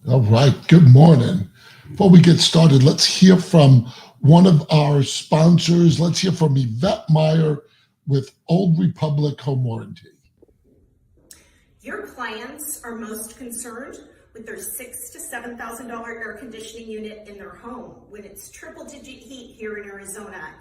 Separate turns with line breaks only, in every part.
All right, good morning. Before we get started, let's hear from one of our sponsors. Let's hear from Yvette Meyer with Old Republic Home Warranty.
Your clients are most concerned with their $6,000 to $7,000 air conditioning unit in their home when it's triple-digit heat here in Arizona.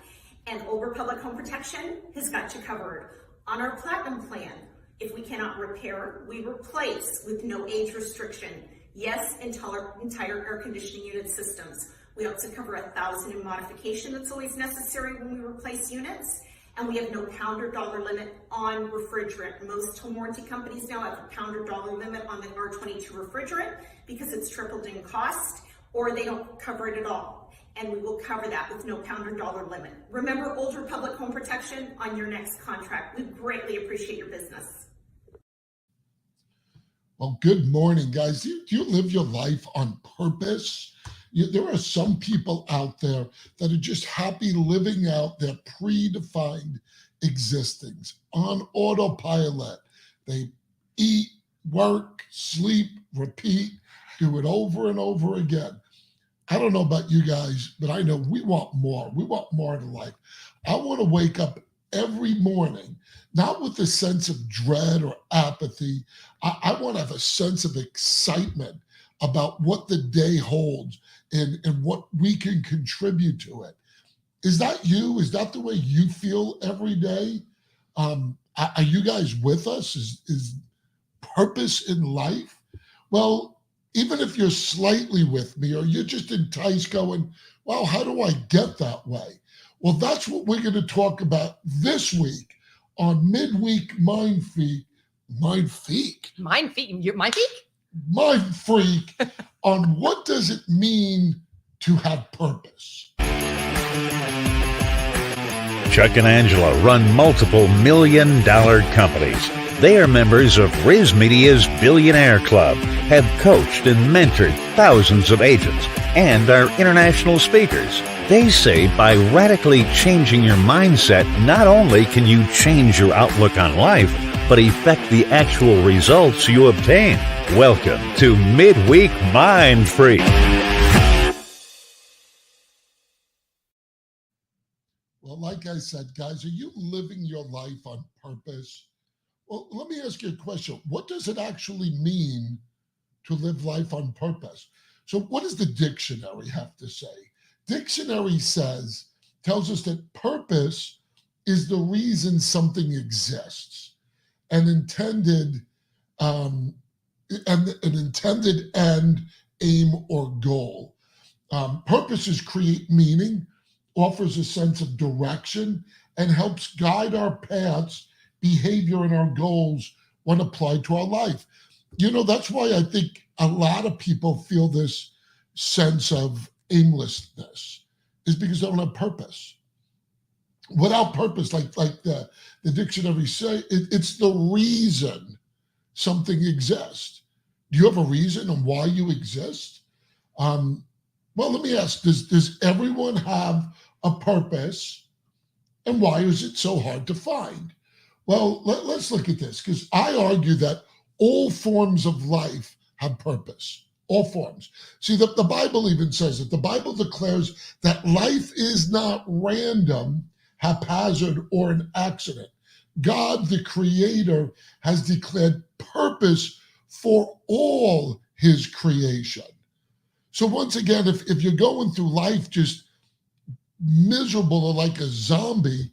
And Old Republic Home Protection has got you covered. On our Platinum plan, if we cannot repair, we replace with no age restriction. Yes, entire air conditioning unit systems. We also cover $1,000 in modification that's always necessary when we replace units. And we have no pound or dollar limit on refrigerant. Most home warranty companies now have a pound or dollar limit on the R22 refrigerant because it's tripled in cost, or they don't cover it at all. And we will cover that with no pound or dollar limit. Remember Old Republic Home Protection on your next contract. We greatly appreciate your business.
Well, good morning, guys. Do you live your life on purpose? There are some people out there that are just happy living out their predefined existence on autopilot. They eat, work, sleep, repeat, do it over and over again. I don't know about you guys, but I know we want more. We want more in life. I want to wake up every morning, not with a sense of dread or apathy. I want to have a sense of excitement about what the day holds and what we can contribute to it. Is that you? Is that the way you feel every day? Are you guys with us? Is purpose in life? Well, even if you're slightly with me or you're just enticed going, well, how do I get that way? Well, that's what we're going to talk about this week on MidWeek MindFreak. MindFreak on what does it mean to have purpose.
Chuck and Angela run multiple million-dollar companies. They are members of Riz Media's Billionaire Club, have coached and mentored thousands of agents, and are international speakers. They say by radically changing your mindset, not only can you change your outlook on life, but affect the actual results you obtain. Welcome to MidWeek MindFreak.
Well, like I said, guys, are you living your life on purpose? Well, let me ask you a question. What does it actually mean to live life on purpose? So what does the dictionary have to say? Dictionary tells us that purpose is the reason something exists. An intended end, aim, or goal. Purposes create meaning, offers a sense of direction, and helps guide our paths, behavior, and our goals when applied to our life. You know, that's why I think a lot of people feel this sense of aimlessness, is because they don't have purpose. Without purpose, like the dictionary say, it's the reason something exists. Do you have a reason on why you exist? Well, let me ask, does everyone have a purpose? And why is it so hard to find? Well, let's look at this, because I argue that all forms of life have purpose. All forms. See, the Bible even says it. The Bible declares that life is not random, haphazard, or an accident. God, the Creator, has declared purpose for all His creation. So once again, if you're going through life just miserable or like a zombie,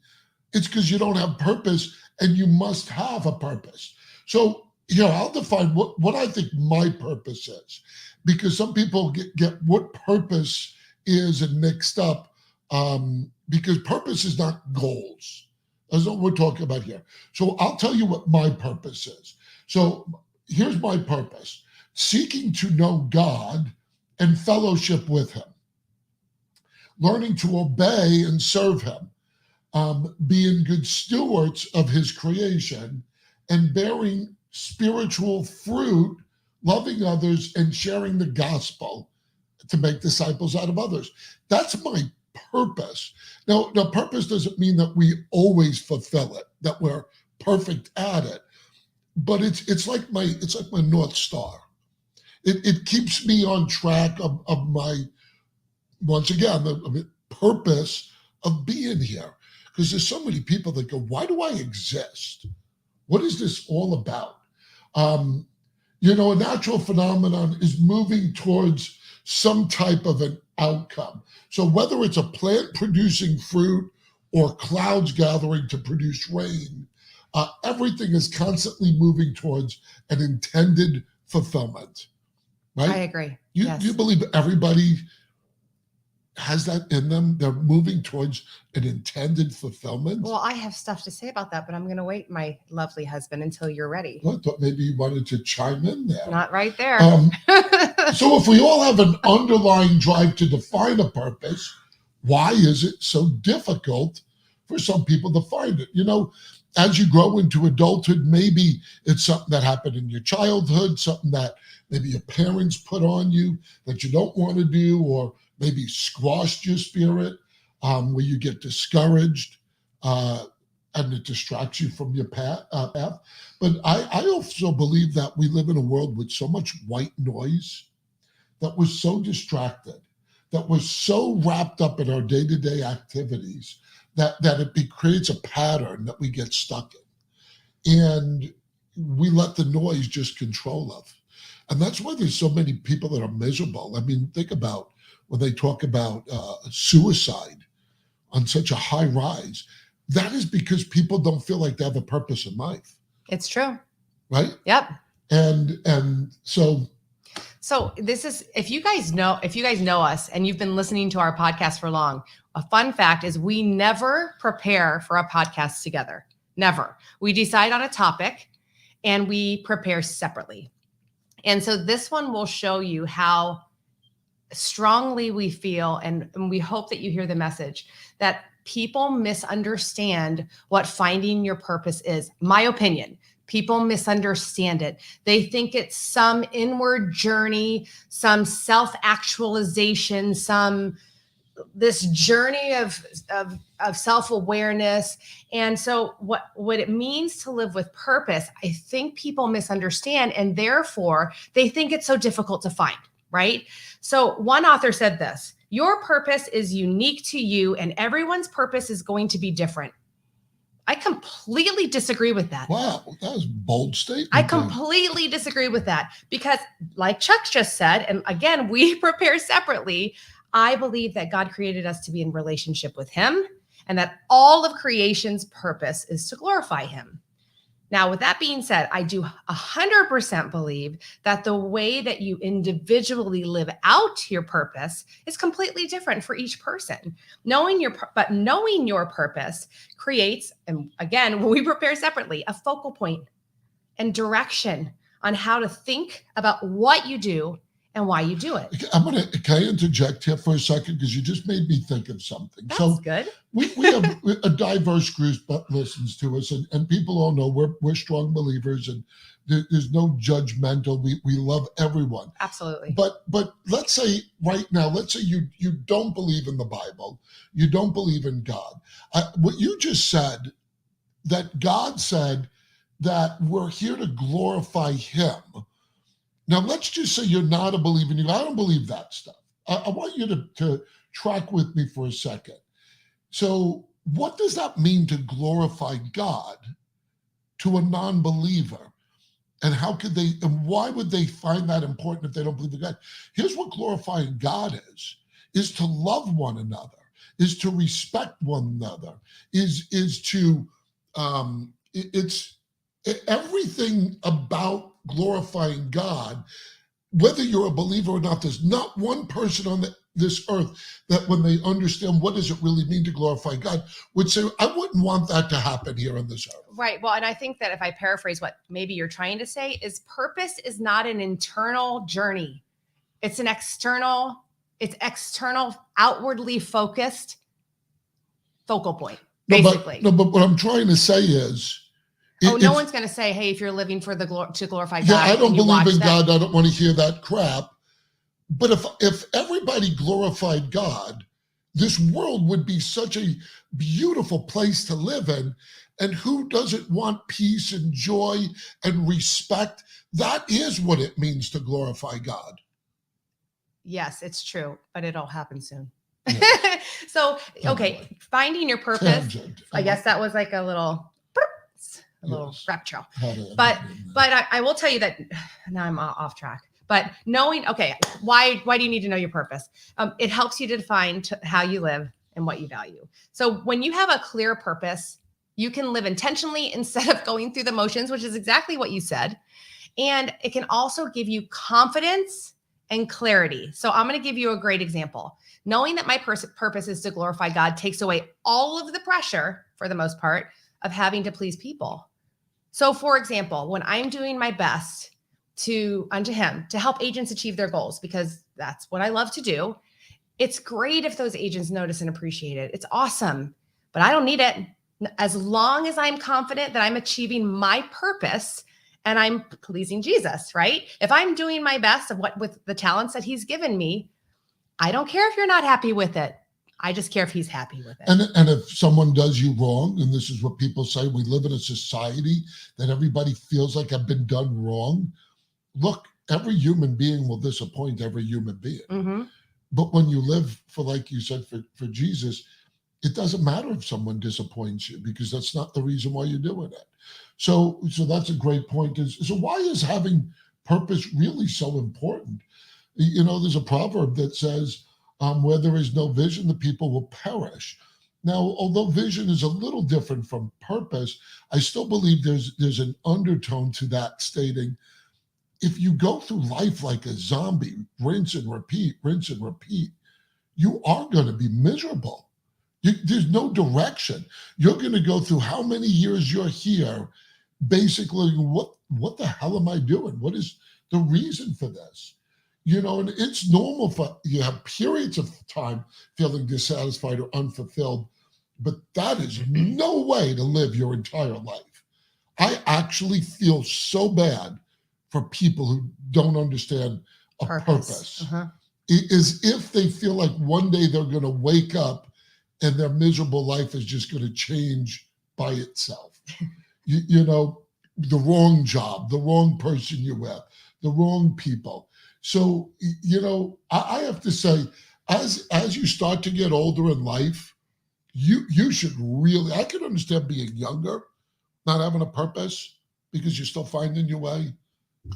it's because you don't have purpose, and you must have a purpose. So, I'll define what I think my purpose is, because some people get what purpose is and mixed up, because purpose is not goals. That's what we're talking about here. So I'll tell you what my purpose is. So here's my purpose: seeking to know God and fellowship with Him, learning to obey and serve Him, being good stewards of His creation, and bearing spiritual fruit, loving others, and sharing the gospel to make disciples out of others. That's my purpose. Now, purpose doesn't mean that we always fulfill it, that we're perfect at it, but it's like my North Star. it keeps me on track of my, once again, the purpose of being here. Because there's so many people that go, why do I exist? What is this all about? A natural phenomenon is moving towards some type of an outcome. So whether it's a plant producing fruit or clouds gathering to produce rain, everything is constantly moving towards an intended fulfillment, right?
I agree.
You believe everybody has that in them? They're moving towards an intended fulfillment?
Well, I have stuff to say about that, but I'm going to wait, my lovely husband, until you're ready.
Well, I thought maybe you wanted to chime in there.
Not right there.
So if we all have an underlying drive to define a purpose, why is it so difficult for some people to find it? As you grow into adulthood, maybe it's something that happened in your childhood, something that maybe your parents put on you that you don't want to do, or maybe squashed your spirit, where you get discouraged and it distracts you from your path. But I also believe that we live in a world with so much white noise, that we're so distracted, that we're so wrapped up in our day-to-day activities that it creates a pattern that we get stuck in. And we let the noise just control us. And that's why there's so many people that are miserable. I mean, think about when they talk about suicide on such a high rise. That is because people don't feel like they have a purpose in life.
It's true.
Right?
Yep.
And so
this is, if you guys know us and you've been listening to our podcast for long, a fun fact is we never prepare for a podcast together. Never. We decide on a topic and we prepare separately. And so this one will show you how strongly we feel, and we hope that you hear the message, that people misunderstand what finding your purpose is. My opinion. People misunderstand it. They think it's some inward journey, some self-actualization, this journey of self-awareness. And so what it means to live with purpose, I think people misunderstand, and therefore they think it's so difficult to find, right? So one author said this: your purpose is unique to you and everyone's purpose is going to be different. I completely disagree with that.
Wow, that was a bold statement.
I completely disagree with that because, like Chuck just said, and again, we prepare separately, I believe that God created us to be in relationship with him and that all of creation's purpose is to glorify him. Now, with that being said, I do 100% believe that the way that you individually live out your purpose is completely different for each person. Knowing your purpose creates, and again, we prepare separately, a focal point and direction on how to think about what you do and why you do it.
Can I interject here for a second? Because you just made me think of something.
That's good.
We have a diverse group that listens to us, and people all know we're strong believers, and there's no judgmental. We love everyone.
Absolutely.
But let's say right now, you don't believe in the Bible, you don't believe in God. What you just said, that God said that we're here to glorify him. Now, let's just say you're not a believer. I don't believe that stuff. I want you to track with me for a second. So what does that mean to glorify God to a non-believer? And and why would they find that important if they don't believe in God? Here's what glorifying God is to love one another, is to respect one another, is to, it's everything about glorifying God. Whether you're a believer or not, there's not one person on this earth that when they understand what does it really mean to glorify God would say, I wouldn't want that to happen here on this earth.
Right. Well, and I think that if I paraphrase what maybe you're trying to say, is purpose is not an internal journey. It's external, outwardly focused focal point, basically.
But what I'm trying to say is,
no one's going to say, hey, if you're living for to glorify God.
Yeah, I don't believe in God. I don't want to hear that crap. But if everybody glorified God, this world would be such a beautiful place to live in. And who doesn't want peace and joy and respect? That is what it means to glorify God.
Yes, it's true, but it'll happen soon.
Yeah.
So, okay,
Anyway.
finding your purpose.
Tangent.
I guess that was like a little
Yes.
rap trail.
How to
But
end that.
I will tell you that now I'm off track. But knowing, okay, why do you need to know your purpose? It helps you to define how you live and what you value. So when you have a clear purpose, you can live intentionally instead of going through the motions, which is exactly what you said. And it can also give you confidence and clarity. So I'm going to give you a great example. Knowing that my purpose is to glorify God takes away all of the pressure, for the most part, of having to please people. So for example, when I'm doing my best unto him to help agents achieve their goals, because that's what I love to do, it's great if those agents notice and appreciate it. It's awesome, but I don't need it. As long as I'm confident that I'm achieving my purpose and I'm pleasing Jesus, right? If I'm doing my best with the talents that he's given me, I don't care if you're not happy with it. I just care if he's happy with it.
And if someone does you wrong, and this is what people say, we live in a society that everybody feels like I've been done wrong. Look, every human being will disappoint every human being.
Mm-hmm.
But when you live for, like you said, for Jesus, it doesn't matter if someone disappoints you, because that's not the reason why you're doing it. So that's a great point. So why is having purpose really so important? You know, there's a proverb that says, where there is no vision, the people will perish. Now, although vision is a little different from purpose, I still believe there's an undertone to that, stating, if you go through life like a zombie, rinse and repeat, you are going to be miserable. There's no direction. You're going to go through how many years you're here, basically, what the hell am I doing? What is the reason for this? You know, and it's normal for you have periods of time feeling dissatisfied or unfulfilled, but that is no way to live your entire life. I actually feel so bad for people who don't understand a purpose.
Uh-huh.
It is if they feel like one day they're going to wake up and their miserable life is just going to change by itself. You know, the wrong job, the wrong person you're with, the wrong people. So, you know, I have to say, as you start to get older in life, you should really, I can understand being younger, not having a purpose, because you're still finding your way.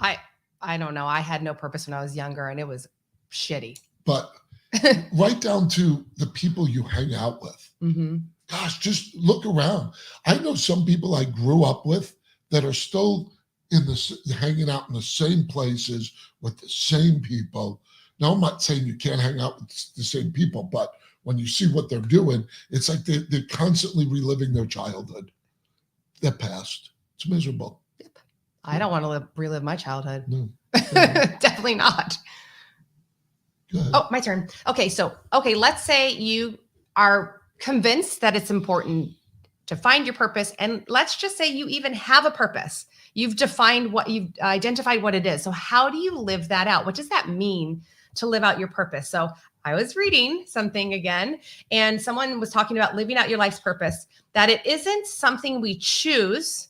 I don't know. I had no purpose when I was younger, and it was shitty.
But right down to the people you hang out with.
Mm-hmm.
Gosh, just look around. I know some people I grew up with that are still hanging out in the same places with the same people. Now, I'm not saying you can't hang out with the same people, but when you see what they're doing, it's like they're constantly reliving their childhood, their past. It's miserable.
Yep. I don't want to relive my childhood.
No.
Definitely not.
Good.
Oh, my turn. Okay, let's say you are convinced that it's important to find your purpose, and let's just say you even have a purpose. You've identified what it is. So how do you live that out? What does that mean to live out your purpose? So I was reading something again, and someone was talking about living out your life's purpose, that it isn't something we choose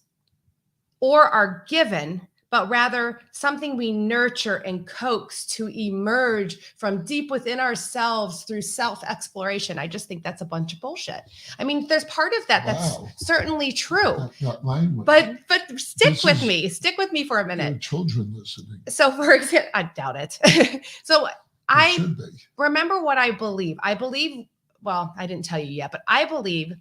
or are given, but rather something we nurture and coax to emerge from deep within ourselves through self-exploration. I just think that's a bunch of bullshit. I mean, there's part of that that's certainly true.
Not language.
But stick with me for a minute.
There are children listening.
So for example, I doubt it. So I
Should be.
remember what I believe. Well, I didn't tell you yet, but I believe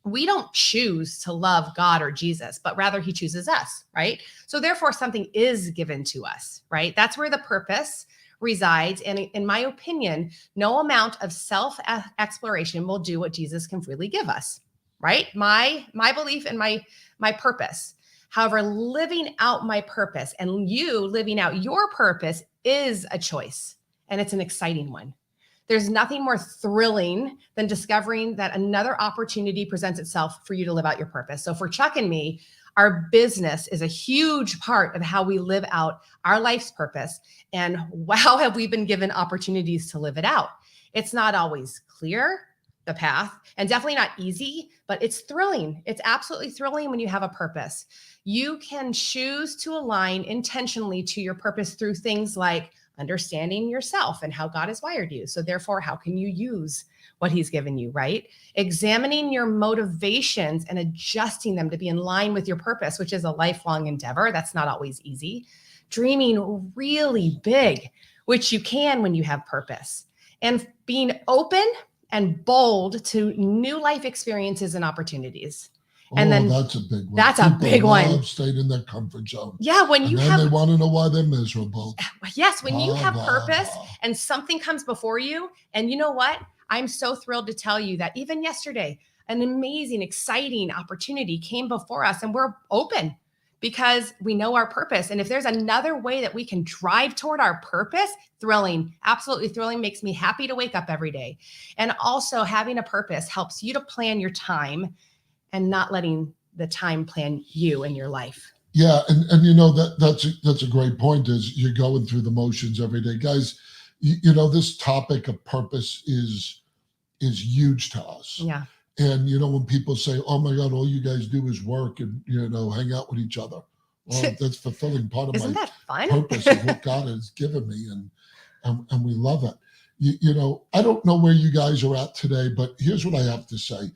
we don't choose to love God or Jesus, but rather he chooses us, right? So therefore something is given to us, right? That's where the purpose resides. And in my opinion, no amount of self-exploration will do what Jesus can freely give us, right? My belief and my purpose. However, living out my purpose and you living out your purpose is a choice, and it's an exciting one. There's nothing more thrilling than discovering that another opportunity presents itself for you to live out your purpose. So for Chuck and me, our business is a huge part of how we live out our life's purpose. And wow, have we been given opportunities to live it out. It's not always clear, the path, and definitely not easy, but it's thrilling. It's absolutely thrilling when you have a purpose. You can choose to align intentionally to your purpose through things like understanding yourself and how God has wired you. So therefore, how can you use what he's given you, right? Examining your motivations and adjusting them to be in line with your purpose, which is a lifelong endeavor. That's not always easy. Dreaming really big, which you can when you have purpose. And being open and bold to new life experiences and opportunities. And then
that's a big one.
That's a big one.
Staying in their comfort zone.
Yeah, when you
they want to know why they're miserable.
Yes, when you have purpose and something comes before you, and you know what? I'm so thrilled to tell you that even yesterday, an amazing, exciting opportunity came before us, and we're open because we know our purpose. And if there's another way that we can drive toward our purpose, thrilling, absolutely thrilling, makes me happy to wake up every day. And also having a purpose helps you to plan your time and not letting the time plan you and your life.
Yeah. And you know, that's a great point, is you're going through the motions every day. Guys, you know, this topic of purpose is huge to us.
Yeah.
And, you know, when people say, oh my God, all you guys do is work and, you know, hang out with each other. Well, that's fulfilling part of
Isn't
my
that fun?
purpose of what God has given me. And we love it. You know, I don't know where you guys are at today, but here's what I have to say.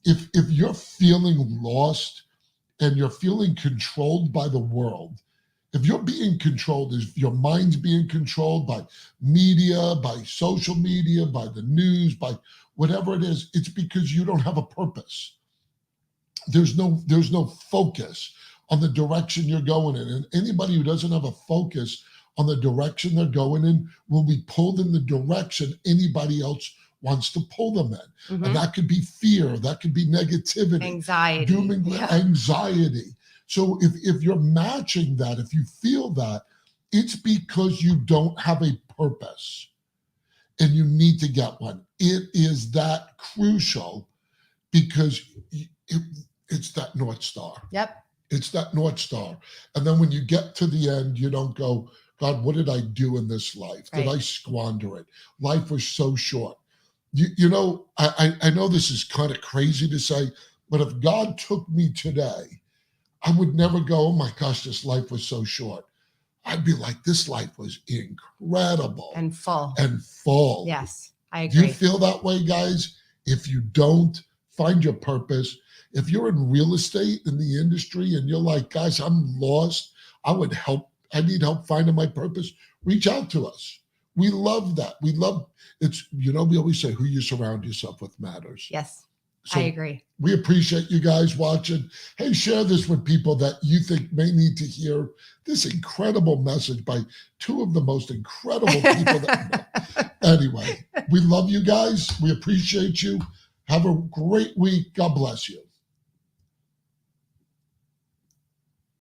If you're feeling lost and you're feeling controlled by the world, if you're being controlled, if your mind's being controlled by media, by social media, by the news, by whatever it is, it's because you don't have a purpose. There's no focus on the direction you're going in. And anybody who doesn't have a focus on the direction they're going in will be pulled in the direction anybody else wants to pull them in.
Mm-hmm.
And that could be fear, that could be negativity,
anxiety,
anxiety. So if you're matching that, if you feel that, it's because you don't have a purpose and you need to get one. It is that crucial because it's that North Star.
Yep.
It's that North Star. And then when you get to the end, you don't go, God, what did I do in this life? Did I squander it? Life was so short. You know, I know this is kind of crazy to say, but if God took me today, I would never go, oh my gosh, this life was so short. I'd be like, this life was incredible.
And full.
And full.
Yes, I agree.
Do you feel that way, guys? If you don't, find your purpose. If you're in real estate in the industry and you're like, guys, I'm lost, I need help finding my purpose, reach out to us. We love that. We love it's, you know, we always say who you surround yourself with matters.
Yes,
so
I agree.
We appreciate you guys watching. Hey, share this with people that you think may need to hear this incredible message by two of the most incredible people that Anyway, we love you guys. We appreciate you. Have a great week. God bless you.